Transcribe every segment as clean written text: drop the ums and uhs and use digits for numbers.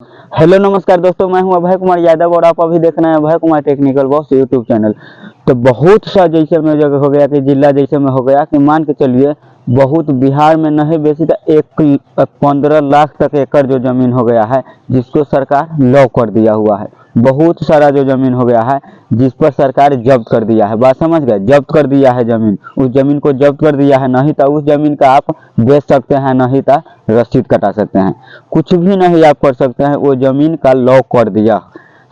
Hello नमस्कार दोस्तों, मैं हूं अभय कुमार यादव और आप अभी देख रहे हैं Abhay Kumar technical boss YouTube channel. तो बहुत सा जैसे में जगह हो गया कि जिला जैसे में हो गया कि मान के चलिए बहुत बिहार में नहीं बेची तो 15 लाख तक एकड़ जो जमीन हो गया है जिसको सरकार लॉक कर दिया हुआ है। बहुत सारा जो जमीन हो गया है जिस पर सरकार जब्त कर दिया है। बात समझ गए, जब्त कर दिया है जमीन, उस जमीन को जब्त कर दिया है। नहीं तो उस जमीन का आप बेच सकते हैं, नहीं तो रसीद कटा सकते हैं, कुछ भी नहीं आप कर सकते हैं। वो जमीन का लॉक कर दिया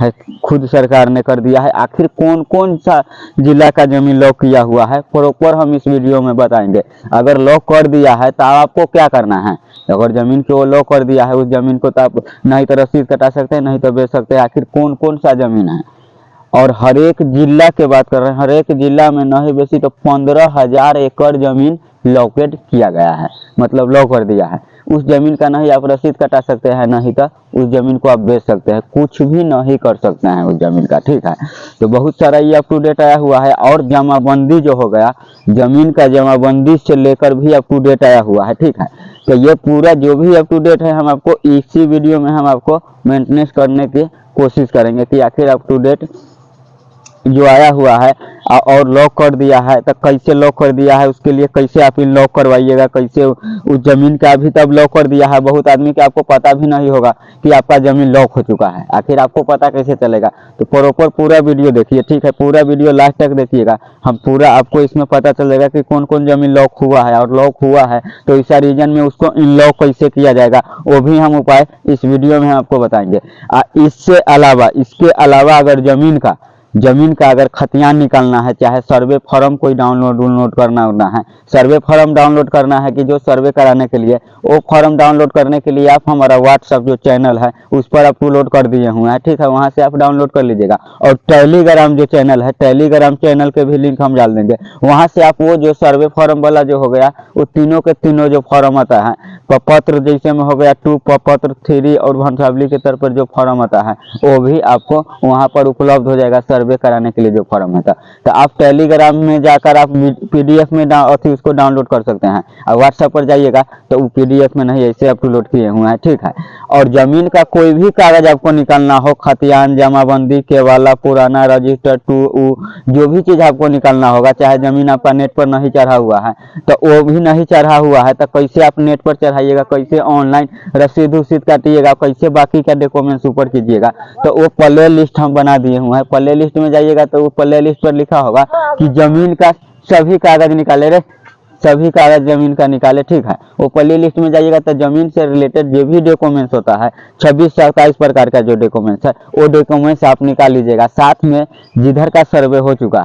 है, खुद सरकार ने कर दिया है। आखिर कौन कौन सा जिला का जमीन लॉक किया हुआ है प्रॉपर हम इस वीडियो में बताएंगे। अगर लॉक कर दिया है तो आपको क्या करना है। अगर जमीन को लॉक कर दिया है उस जमीन को तो आप नहीं तो रसीद कटा सकते हैं, नहीं तो बेच सकते हैं। आखिर कौन कौन सा जमीन है और हर एक जिला के बात कर रहे हैं। हर एक जिला में नहीं बेची तो 15,000 एकड़ जमीन लॉकेट किया गया है, मतलब लॉक कर दिया है। उस जमीन का नहीं आप रसीद कटा सकते हैं, नहीं तो उस जमीन को आप बेच सकते हैं, कुछ भी नहीं कर सकते हैं उस जमीन का। ठीक है, तो बहुत सारा ये अप टू डेट आया हुआ है। और जमाबंदी जो हो गया, जमीन का जमाबंदी से लेकर भी अप टू डेट आया हुआ है। ठीक है, तो ये पूरा जो भी अप टू डेट है हम आपको इसी वीडियो में हम आपको मेंटेनेंस करने की कोशिश करेंगे कि आखिर अप टू डेट जो आया हुआ है और लॉक कर दिया है तो कैसे लॉक कर दिया है, उसके लिए कैसे आप इन लॉक करवाइएगा, कैसे उस जमीन का भी तब लॉक कर दिया है। बहुत आदमी के आपको पता भी नहीं होगा कि आपका जमीन लॉक हो चुका है, आखिर आपको पता कैसे चलेगा। तो प्रॉपर पूरा वीडियो देखिए, ठीक है, पूरा वीडियो लास्ट तक देखिएगा। हम पूरा आपको इसमें पता चलेगा कि कौन कौन जमीन लॉक हुआ है, और लॉक हुआ है तो इस रीजन में उसको इन लॉक कैसे किया जाएगा वो भी हम उपाय इस वीडियो में हम आपको बताएंगे। इसके अलावा अगर जमीन का अगर खतियान निकालना है, चाहे सर्वे फॉर्म कोई डाउनलोड करना है, सर्वे फॉर्म डाउनलोड करना है कि जो सर्वे कराने के लिए, वो फॉर्म डाउनलोड करने के लिए आप हमारा व्हाट्सएप जो चैनल है उस पर अपलोड कर दिए हुए हैं। ठीक है, वहां से आप डाउनलोड कर लीजिएगा। और टेलीग्राम जो चैनल है, टेलीग्राम चैनल के भी लिंक हम डाल देंगे, वहां से आप वो जो सर्वे फॉर्म वाला जो हो गया वो तीनों के तीनों जो फॉर्म आता है, प्रपत्र जैसे में हो गया 2, प्रपत्र 3 और वंशावली के तौर पर जो फॉर्म आता है वो भी आपको वहां पर उपलब्ध हो जाएगा। सर्वे कराने के लिए जो फॉर्म है तो आप टेलीग्राम में जाकर आप पीडीएफ में उसको डाउनलोड कर सकते हैं। और व्हाट्सएप पर जाइएगा तो वो पीडीएफ में नहीं, ऐसे अपलोड किए हुए हैं। ठीक है, और जमीन का कोई भी कागज आपको निकालना हो, खतियान, जमाबंदी, केवाला, पुराना रजिस्टर, जो भी चीज आपको निकालना होगा, चाहे जमीन आपका नेट पर नहीं चढ़ा हुआ है तो वो भी नहीं चढ़ा हुआ है तो कैसे आप नेट पर चढ़ाइएगा, कैसे ऑनलाइन रसीद उसीद काटिएगा, कैसे बाकी का डॉक्यूमेंट्स ऊपर कीजिएगा, तो वो प्ले लिस्ट हम बना दिए हुए हैं। प्ले लिस्ट में जाइएगा तो वो प्ले लिस्ट पर लिखा होगा कि जमीन का सभी कागज निकाले रे, सभी कागज जमीन का निकाले। ठीक है, वो प्ले लिस्ट में जाइएगा तो जमीन से रिलेटेड जो भी डॉक्यूमेंट्स होता है 26 से 27 प्रकार का जो डॉक्यूमेंट्स है वो डॉक्यूमेंट्स आप निकाल लीजिएगा। साथ में जिधर का सर्वे हो चुका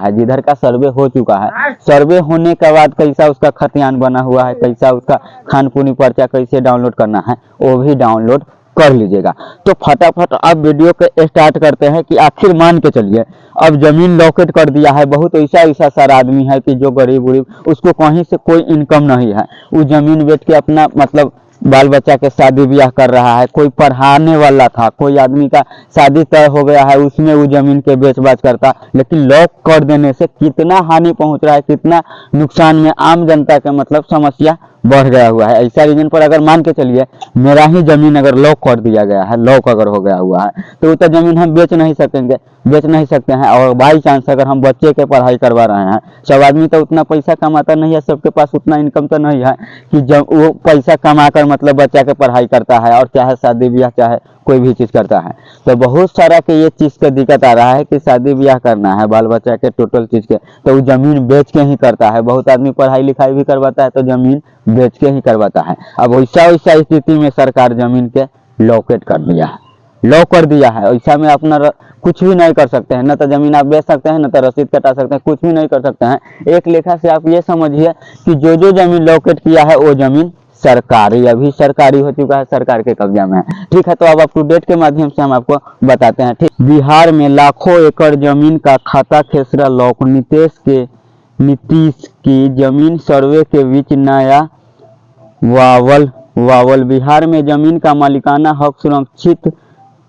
है, सर्वे होने के बाद कैसा उसका खतियान बना हुआ है, कैसा उसका खानपुनी पर्चा कैसे डाउनलोड करना है वो भी डाउनलोड कर लीजिएगा। तो फटाफट अब वीडियो के स्टार्ट करते हैं कि आखिर मान के चलिए अब जमीन लॉकेट कर दिया है। बहुत ऐसा सारा आदमी है कि जो गरीब उसको कहीं से कोई इनकम नहीं है, वो जमीन बेच के अपना मतलब बाल बच्चा के शादी ब्याह कर रहा है। कोई पढ़ाने वाला था, कोई आदमी का शादी तय हो गया है, उसमें वो जमीन के बेच बाच करता। लेकिन लॉक कर देने से कितना हानि पहुंच रहा है, कितना नुकसान में आम जनता के मतलब समस्या बढ़ गया हुआ है। ऐसा रीजन पर अगर मान के चलिए मेरा ही जमीन अगर लॉक कर दिया गया है, लॉक अगर हो गया हुआ है तो वो तो जमीन हम बेच नहीं सकते हैं। और बाई चांस अगर हम बच्चे के पढ़ाई करवा रहे हैं, सब आदमी तो उतना पैसा कमाता नहीं है, सबके पास उतना इनकम तो नहीं है कि जब वो पैसा कमाकर मतलब बच्चा के पढ़ाई करता है और चाहे शादी ब्याह चाहे कोई भी चीज करता है। तो बहुत सारा के ये चीज का दिक्कत आ रहा है कि शादी ब्याह करना है बाल बच्चा के टोटल चीज के तो वो जमीन बेच के ही करता है। बहुत आदमी पढ़ाई लिखाई भी करवाता है तो जमीन बेच के ही करवाता है। अब वैसा स्थिति में सरकार जमीन के लॉकेट कर दिया है, लॉक कर दिया है। ऐसा में अपना कुछ भी नहीं कर सकते हैं, न तो जमीन आप बेच सकते हैं, न तो रसीद कटा सकते हैं, कुछ भी नहीं कर सकते हैं। एक लेखा से आप ये समझिए कि जो जमीन लॉकेट किया है वो जमीन सरकारी अभी सरकारी हो चुका है, सरकार के कब्जा में है। ठीक है, तो अब अप टू डेट के माध्यम से हम आपको बताते हैं। ठीक, बिहार में लाखों एकड़ जमीन का खाता खेसरा लॉक, नीतीश की जमीन सर्वे के बीच नया वावल। बिहार में जमीन का मालिकाना हक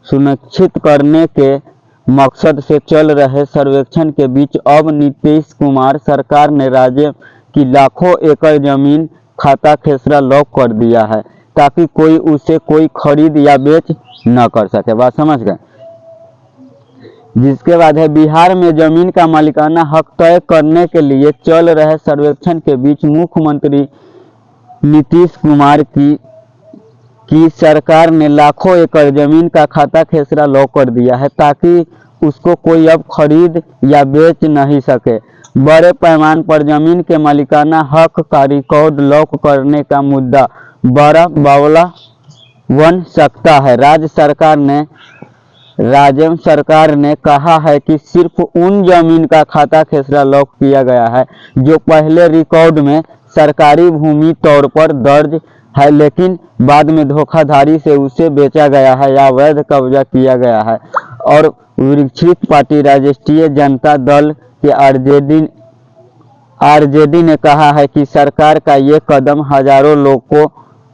सुनिश्चित करने के मकसद से चल रहे सर्वेक्षण के बीच अब नीतीश कुमार सरकार ने राज्य की लाखों एकड़ जमीन खाता खेसरा लॉक कर दिया है। ताकि कोई उसे कोई खरीद या बेच न कर सके। बात समझ गए। जिसके बाद है बिहार में जमीन का मालिकाना हक तय करने के लिए चल रहे सर्वेक्षण के बीच मुख्यमंत्री नीतीश कुमार की सरकार ने लाखों एकड़ जमीन का खाता खेसरा लॉक कर दिया है, ताकि उसको कोई अब खरीद या बेच नहीं सके। बड़े पैमाने पर जमीन के मालिकाना हक का रिकॉर्ड लॉक करने का मुद्दा बड़ा बावला बन सकता है। राज्य सरकार ने कहा है कि सिर्फ उन जमीन का खाता खेसरा लॉक किया गया है जो पहले रिकॉर्ड में सरकारी भूमि तौर पर दर्ज है, लेकिन बाद में धोखाधड़ी से उसे बेचा गया है या अवैध कब्जा किया गया है। और विपक्षी पार्टी राष्ट्रीय जनता दल के आरजेडी ने कहा है कि सरकार का ये कदम हजारों लोग को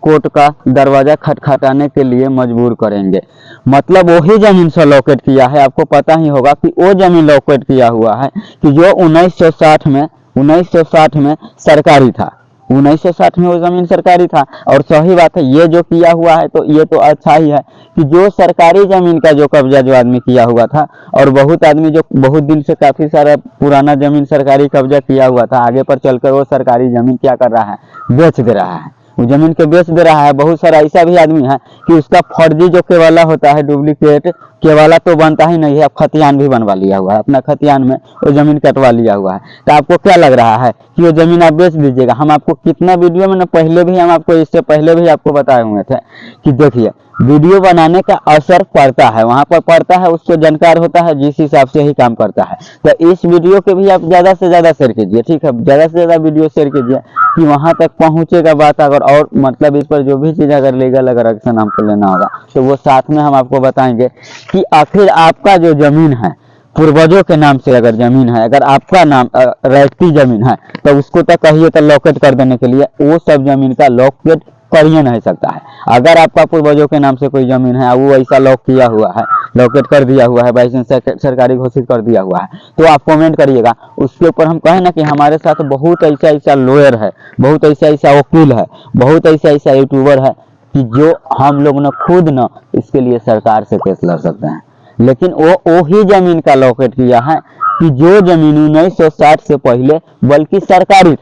कोर्ट का दरवाजा खटखटाने के लिए मजबूर करेंगे। मतलब वही जमीन से लॉकेट किया है। आपको पता ही होगा कि वो जमीन लॉकेट किया हुआ है कि जो 1960 में सरकारी था। 1960 में वो जमीन सरकारी था। और सही बात है, ये जो किया हुआ है तो ये तो अच्छा ही है कि जो सरकारी जमीन का जो कब्जा जो आदमी किया हुआ था, और बहुत आदमी जो बहुत दिन से काफी सारा पुराना जमीन सरकारी कब्जा किया हुआ था, आगे पर चलकर वो सरकारी जमीन क्या कर रहा है, बेच दे रहा है। वो जमीन के बेच दे रहा है। बहुत सारा ऐसा भी आदमी है कि उसका फर्जी जो केवाला होता है, डुप्लीकेट केवाला तो बनता ही नहीं है, अब खतियान भी बनवा लिया हुआ है, अपना खतियान में वो जमीन कटवा लिया हुआ है। तो आपको क्या लग रहा है कि वो जमीन आप बेच दीजिएगा? हम आपको कितना वीडियो में ना पहले भी हम आपको इससे पहले भी आपको बताए हुए थे कि देखिए वीडियो बनाने का असर पड़ता है, वहां पर पड़ता है, उसको जानकार होता है, जिस हिसाब से ही काम करता है। तो इस वीडियो के भी आप ज्यादा से ज्यादा शेयर कीजिए, ठीक है, ज्यादा से ज्यादा वीडियो शेयर कीजिए कि वहां तक पहुंचेगा बात। अगर और मतलब इस पर जो भी चीज अगर लीगल अगर एक्शन हमको लेना होगा तो वो साथ में हम आपको बताएंगे कि आखिर आपका जो जमीन है, पूर्वजों के नाम से अगर जमीन है, अगर आपका नाम रैयती जमीन है, तो उसको तो कहिए तो लॉकेट कर देने के लिए वो सब जमीन का लॉकेट कर ही नहीं सकता है। अगर आपका पूर्वजों के नाम से कोई जमीन है, वो ऐसा लॉक किया हुआ है, लॉकेट कर दिया हुआ है, बाई सरकारी घोषित कर दिया हुआ है, तो आप कमेंट करिएगा। उसके ऊपर हम कहें ना कि हमारे साथ बहुत ऐसा लॉयर है, बहुत ऐसा वकील है, बहुत ऐसा यूट्यूबर है कि जो हम लोग न खुद न इसके लिए सरकार से केस लड़ सकते हैं। लेकिन वो ही जमीन का लॉकेट किया है कि जो जमीन 1960 से पहले बल्कि सरकारी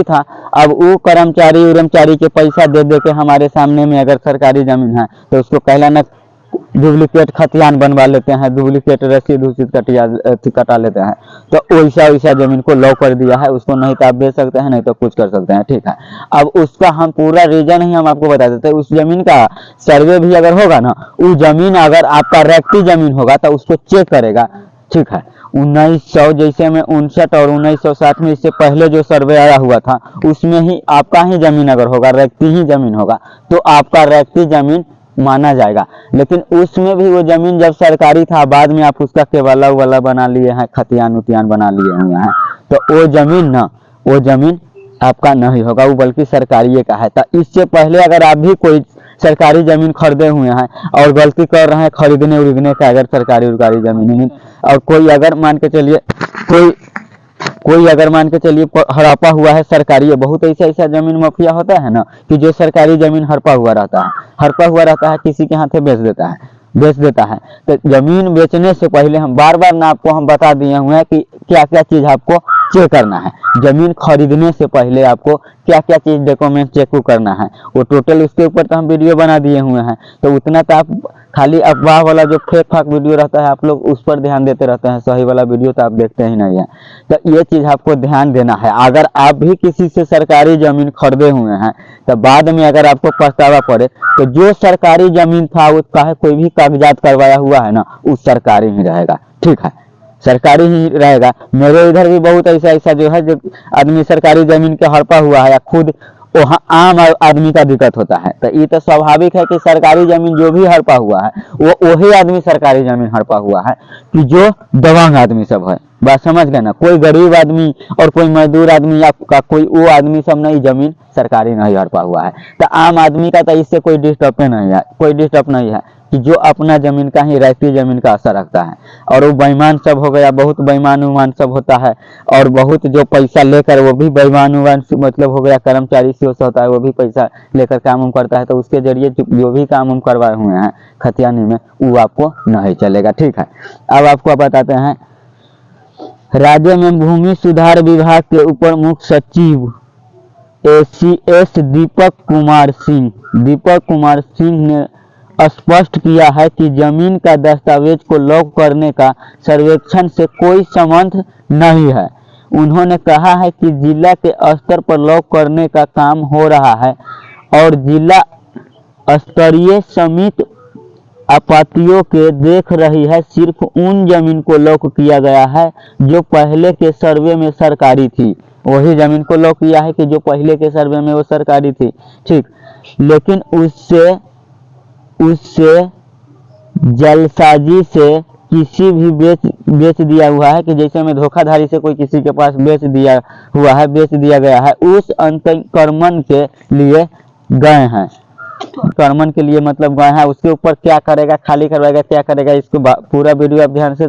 था। अब वो कर्मचारी के पैसा दे दे के हमारे सामने में अगर सरकारी जमीन है तो उसको कहला ना डुप्लीकेट खतियान बनवा लेते हैं, डुप्लीकेट रसीद कटा लेते हैं। तो वैसा जमीन को लॉक कर दिया है, उसको नहीं तो आप बेच सकते हैं, नहीं तो कुछ कर सकते हैं, ठीक है। अब उसका हम पूरा रीजन ही हम आपको बता देते हैं। उस जमीन का सर्वे भी अगर होगा ना, वो जमीन अगर आपका रैयती जमीन होगा तो उसको चेक करेगा, ठीक है। 1900 जैसे में 59 और 1960 में इससे पहले जो सर्वे आया हुआ था उसमें ही आपका ही जमीन अगर होगा, रैयती ही जमीन होगा, तो आपका रैयती जमीन माना जाएगा। लेकिन उसमें भी वो जमीन जब सरकारी था, बाद में आप उसका केवाला वाला बना लिए हैं, खतियान उतियान बना लिए हुए हैं, तो वो जमीन आपका नहीं होगा, वो बल्कि सरकारी का है। तो इससे पहले अगर आप भी कोई सरकारी जमीन खरीदे हुए हैं और गलती कर रहे हैं खरीदने उरीदने का, अगर सरकारी जमीन, और कोई अगर मान के चलिए हड़पा हुआ है सरकारी, बहुत ऐसा जमीन माफिया होता है ना कि जो सरकारी जमीन हड़पा हुआ रहता है, किसी के हाथ बेच देता है। तो जमीन बेचने से पहले हम बार ना आपको हम बता दिए हुए हैं कि क्या क्या चीज आपको चेक करना है। जमीन खरीदने से पहले आपको क्या क्या चीज डॉक्यूमेंट चेक करना है, वो टोटल उसके ऊपर तो हम वीडियो बना दिए हुए हैं। तो उतना तो आप खाली अफवाह वाला जो फेक फाक वीडियो रहता है आप लोग उस पर ध्यान देते रहते हैं, सही वाला वीडियो तो आप देखते ही नहीं है। तो ये चीज आपको ध्यान देना है। अगर आप भी किसी से सरकारी जमीन खरीदे हुए हैं तो बाद में अगर आपको पछतावा पड़े, तो जो सरकारी जमीन था उसका है कोई भी कागजात करवाया हुआ है ना, उस सरकारी ही रहेगा, ठीक है, सरकारी ही रहेगा। मेरे इधर भी बहुत ऐसा जो है, जो आदमी सरकारी जमीन के हड़पा हुआ है या खुद वहाँ आम आदमी का दिक्कत होता है। तो ये तो स्वाभाविक है कि सरकारी जमीन जो भी हड़पा हुआ है वो वही आदमी सरकारी जमीन हड़पा हुआ है कि जो दबंग आदमी सब है। बात समझ गए ना, कोई गरीब आदमी और कोई मजदूर आदमी या कोई वो आदमी सब नहीं जमीन सरकारी नहीं हड़पा हुआ है। तो आम आदमी का तो इससे कोई डिस्टर्ब नहीं है, कि जो अपना जमीन का ही रहती जमीन का असर रखता है। और वो बेईमान सब हो गया, बहुत बेईमान उईमान सब होता है, और बहुत जो पैसा लेकर वो भी बेईमान उईमान मतलब हो गया, कर्मचारी से होता है, वो भी पैसा लेकर काम उम करता है, तो उसके जरिए जो भी काम उम करवाए हुए हैं खतियानी में वो आपको नहीं चलेगा। ठीक है, अब आपको बताते हैं राज्य में भूमि सुधार विभाग के उपर मुख्य सचिव एस दीपक कुमार सिंह ने स्पष्ट किया है कि जमीन का दस्तावेज को लॉक करने का सर्वेक्षण से कोई संबंध नहीं है। उन्होंने कहा है कि जिला के स्तर पर लॉक करने का काम हो रहा है और जिला स्तरीय समिति आपत्तियों के देख रही है। सिर्फ उन जमीन को लॉक किया गया है जो पहले के सर्वे में सरकारी थी, वही जमीन को लॉक किया है कि जो पहले के सर्वे में वो सरकारी थी। ठीक, लेकिन उससे जलसाजी से किसी भी बेच दिया हुआ है, कि जैसे में धोखाधड़ी से कोई किसी के पास बेच दिया गया है, उस अंतर्कर्मण के लिए गए हैं। कर्मन के लिए मतलब गए हैं, उसके ऊपर क्या करेगा, खाली करवाएगा, क्या करेगा, इसको पूरा वीडियो आप ध्यान से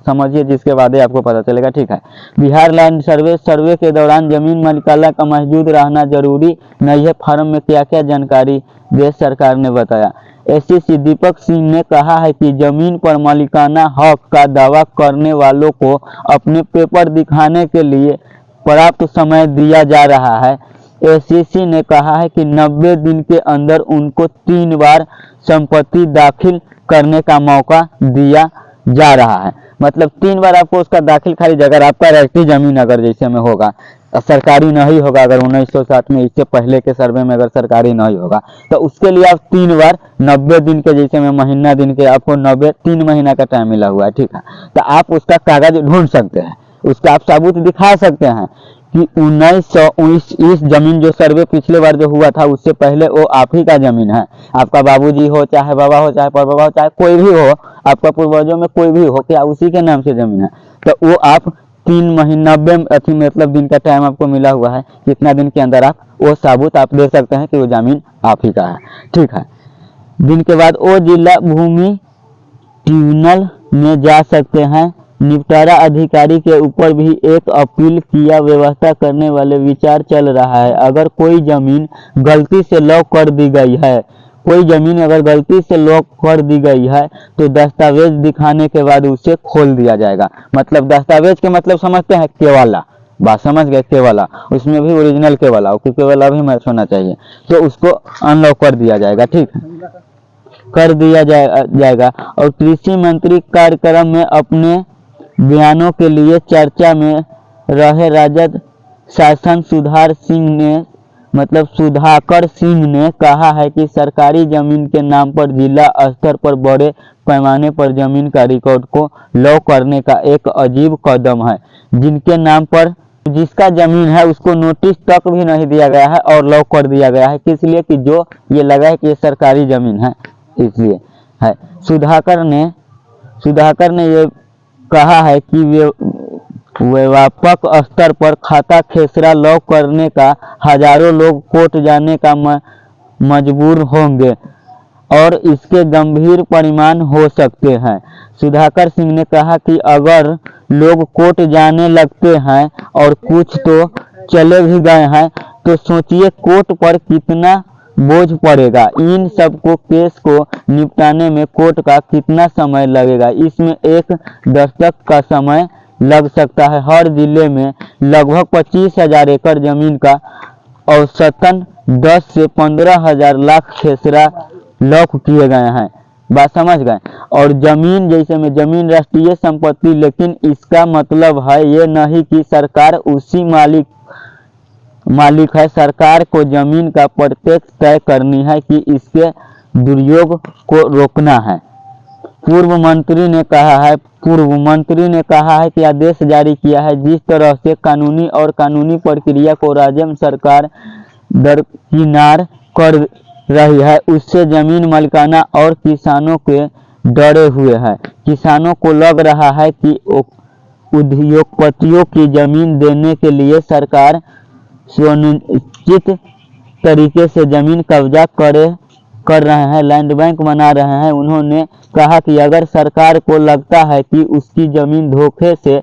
समझिए, जिसके बाद ही आपको पता चलेगा। ठीक है, बिहार लैंड सर्वे के दौरान जमीन मालिकाना का मौजूद रहना जरूरी नहीं है। फॉर्म में क्या क्या जानकारी देश सरकार ने बताया। एससीसी दीपक सिंह ने कहा है कि जमीन पर मालिकाना हक का दावा करने वालों को अपने पेपर दिखाने के लिए पर्याप्त समय दिया जा रहा है। एससीसी ने कहा है कि 90 दिन के अंदर उनको 3 बार संपत्ति दाखिल करने का मौका दिया जा रहा है। मतलब 3 बार आपको उसका दाखिल खारिज, अगर आपका रहती जमीन अगर जैसे में होगा, सरकारी नहीं होगा, अगर 1907 में इससे पहले के सर्वे में अगर सरकारी नहीं होगा, तो उसके लिए आप 3 बार 90 दिन के जैसे में महीना दिन के आपको 3 महीना का टाइम मिला हुआ है। ठीक है, तो आप उसका कागज ढूंढ सकते हैं, उसका आप सबूत दिखा सकते हैं कि 1919 इस जमीन जो सर्वे पिछले बार जो हुआ था उससे पहले वो आप ही का जमीन है। आपका बाबूजी हो, चाहे बाबा हो, चाहे परबाबा हो, चाहे कोई भी हो, आपका पूर्वजों में कोई भी हो, क्या उसी के नाम से जमीन है। तो वो आप 3 महीना 90 मतलब दिन का टाइम आपको मिला हुआ है, कितना दिन के अंदर आप वो सबूत आप दे सकते हैं कि वो जमीन आप ही का है। ठीक है, दिन के बाद वो जिला भूमि ट्रिब्यूनल में जा सकते हैं। निपटारा अधिकारी के ऊपर भी एक अपील किया व्यवस्था करने वाले विचार चल रहा है। अगर कोई जमीन गलती से लॉक कर दी गई है, कोई जमीन अगर गलती से लॉक कर दी गई है तो दस्तावेज दिखाने के बाद उसे खोल दिया जाएगा। मतलब दस्तावेज के मतलब समझते हैं, केवाला, बात समझ गए, केवाला, उसमें भी ओरिजिनल केवाला हो, क्योंकि केवाला भी मैच होना चाहिए, तो उसको अनलॉक कर दिया जाएगा। ठीक है, कर दिया जाएगा। और कृषि मंत्री कार्यक्रम में अपने बयानों के लिए चर्चा में रहे राजद शासन सुधाकर सिंह ने कहा है कि सरकारी जमीन के नाम पर जिला स्तर पर बड़े पैमाने पर जमीन का रिकॉर्ड को लॉक करने का एक अजीब कदम है। जिनके नाम पर जिसका जमीन है उसको नोटिस तक भी नहीं दिया गया है और लॉक कर दिया गया है, किस लिए कि जो ये लगा है कि ये सरकारी जमीन है, इसलिए है। सुधाकर ने ये कहा है कि व्यापक स्तर पर खाता खेसरा लॉक करने का हजारों लोग कोर्ट जाने का मजबूर होंगे और इसके गंभीर परिणाम हो सकते हैं। सुधाकर सिंह ने कहा कि अगर लोग कोर्ट जाने लगते हैं और कुछ तो चले भी गए हैं, तो सोचिए कोर्ट पर कितना बोझ पड़ेगा। इन सबको केस को निपटाने में कोर्ट का कितना समय लगेगा, इसमें 1 दशक का समय लग सकता है। हर जिले में लगभग 25,000 एकड़ जमीन का औसतन 10 से 15,000 लाख खेसरा लॉक किए गए हैं। बात समझ गए। और जमीन जैसे में जमीन राष्ट्रीय संपत्ति, लेकिन इसका मतलब है ये नहीं कि सरकार उसी मालिक है। सरकार को जमीन का प्रत्यक्ष तय करनी है कि इसके दुरुपयोग को रोकना है। पूर्व मंत्री ने कहा है कि आदेश जारी किया है, जिस तरह से कानूनी प्रक्रिया को राज्य सरकार दरकिनार कर रही है, उससे जमीन मालिकाना और किसानों के डरे हुए हैं। किसानों को लग रहा है कि उद्योगपतियों की जमीन देने के लिए सरकार सुनिश्चित तरीके से जमीन कब्जा कर रहे हैं, लैंड बैंक बना रहे हैं। उन्होंने कहा कि अगर सरकार को लगता है कि उसकी जमीन धोखे से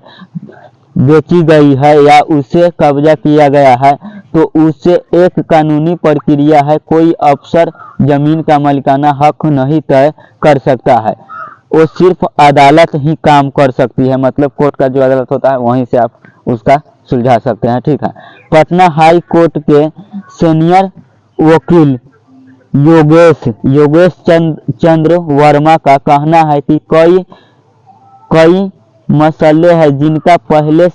बेची गई है या उसे कब्जा किया गया है तो उससे एक कानूनी प्रक्रिया है। कोई अफसर जमीन का मालिकाना हक नहीं तय कर सकता है, वो सिर्फ अदालत ही काम कर सकती है। मतलब कोर्ट का जो अदालत होता है वहीं से आप उसका सुलझा सकते हैं, ठीक है। पटना हाई कोर्ट के सीनियर वकील योगेश चंद्र वर्मा का कहना है कि कई मसले हैं जिनका पहले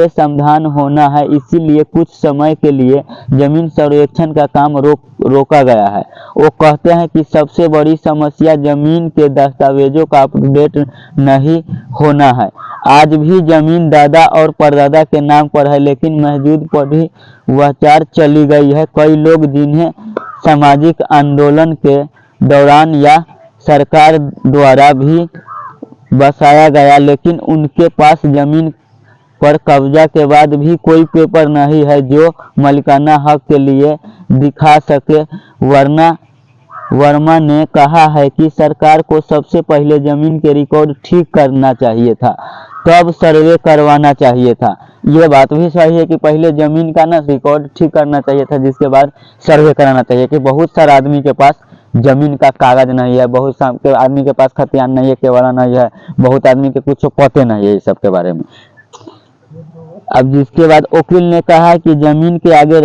समाधान होना है, इसीलिए कुछ समय के लिए जमीन सर्वेक्षण का काम रोका गया है। वो कहते हैं कि सबसे बड़ी समस्या जमीन के दस्तावेजों का अपडेट नहीं होना है। आज भी जमीन दादा और परदादा के नाम पर है, लेकिन महजूद पढ़ी वहचार चली गई है। कई लोग जिन्हें सामाजिक आंदोलन के दौरान या सरकार द्वारा भी बसाया गया, लेकिन उनके पास जमीन पर कब्जा के बाद भी कोई पेपर नहीं है जो मालिकाना हक के लिए दिखा सके। वर्मा ने कहा है कि सरकार को सबसे पहले जमीन के रिकॉर्ड ठीक करना चाहिए था, तब सर्वे करवाना चाहिए था। ये बात भी सही है कि पहले जमीन का ना रिकॉर्ड ठीक करना चाहिए था, जिसके बाद सर्वे कराना चाहिए। कि बहुत सारे आदमी के पास जमीन का कागज नहीं है, बहुत सारे आदमी के पास खतियान नहीं है, केवड़ा नहीं है, बहुत आदमी के कुछ पते नहीं है इस सब के बारे में। अब जिसके बाद वकील ने कहा कि जमीन के आगे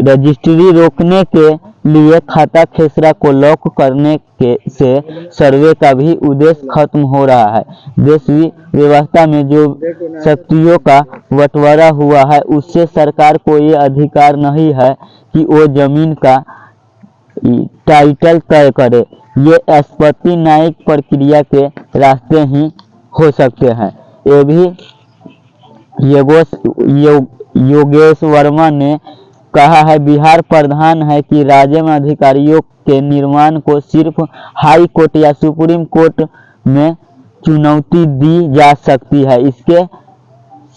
रजिस्ट्री रोकने के लिए खाता खेसरा को लॉक करने से सर्वे का भी उद्देश्य खत्म हो रहा है। देश व्यवस्था में जो शक्तियों का बंटवारा हुआ है उससे सरकार को ये अधिकार नहीं है कि वो जमीन का टाइटल तय करे। ये स्पति न्यायिक प्रक्रिया के रास्ते ही हो सकते हैं। ये भी योगेश वर्मा ने कहा है। बिहार प्रधान है कि राज्य में अधिकारियों के निर्माण को सिर्फ हाई कोर्ट या सुप्रीम कोर्ट में चुनौती दी जा सकती है, इसके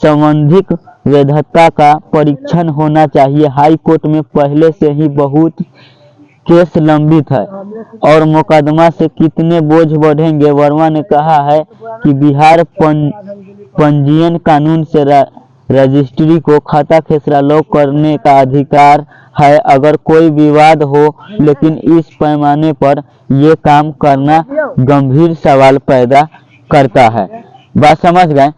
संबंधित वैधता का परीक्षण होना चाहिए। हाई कोर्ट में पहले से ही बहुत केस लंबित है और मुकदमा से कितने बोझ बढ़ेंगे। वर्मा ने कहा है कि बिहार पंजीयन कानून से रजिस्ट्री को खाता खेसरा लॉक करने का अधिकार है अगर कोई विवाद हो, लेकिन इस पैमाने पर ये काम करना गंभीर सवाल पैदा करता है। बात समझ गए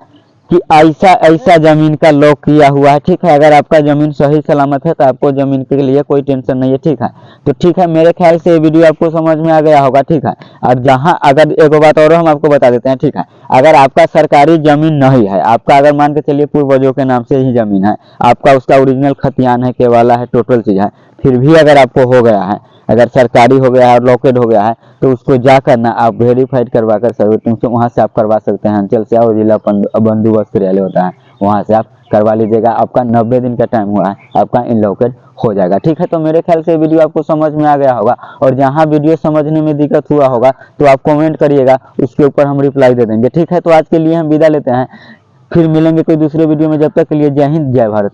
कि ऐसा जमीन का लॉक किया हुआ है, ठीक है। अगर आपका जमीन सही सलामत है तो आपको जमीन के लिए कोई टेंशन नहीं है, ठीक है। तो ठीक है, मेरे ख्याल से ये वीडियो आपको समझ में आ गया होगा, ठीक है। और जहां अगर एक बात और हम आपको बता देते हैं, ठीक है। अगर आपका सरकारी जमीन नहीं है, आपका अगर मान के चलिए पूर्वजों के नाम से ही जमीन है, आपका उसका ओरिजिनल खतियान है, केवाला है, टोटल चीज है, फिर भी अगर आपको हो गया है, अगर सरकारी हो गया है और लॉकेड हो गया है, तो उसको जा करना आप वेरीफाइड करवा कर सर्वे तुमसे वहाँ से आप करवा सकते हैं। अंचल से और जिला बंदोबस्त कार्यालय होता है, वहाँ से आप करवा लीजिएगा। आपका 90 दिन का टाइम हुआ है, आपका अनलॉकेड हो जाएगा, ठीक है। तो मेरे ख्याल से वीडियो आपको समझ में आ गया होगा, और जहाँ वीडियो समझने में दिक्कत हुआ होगा तो आप कमेंट करिएगा, उसके ऊपर हम रिप्लाई दे देंगे, ठीक है। तो आज के लिए हम विदा लेते हैं, फिर मिलेंगे कोई दूसरे वीडियो में। जब तक के लिए जय हिंद, जय भारत।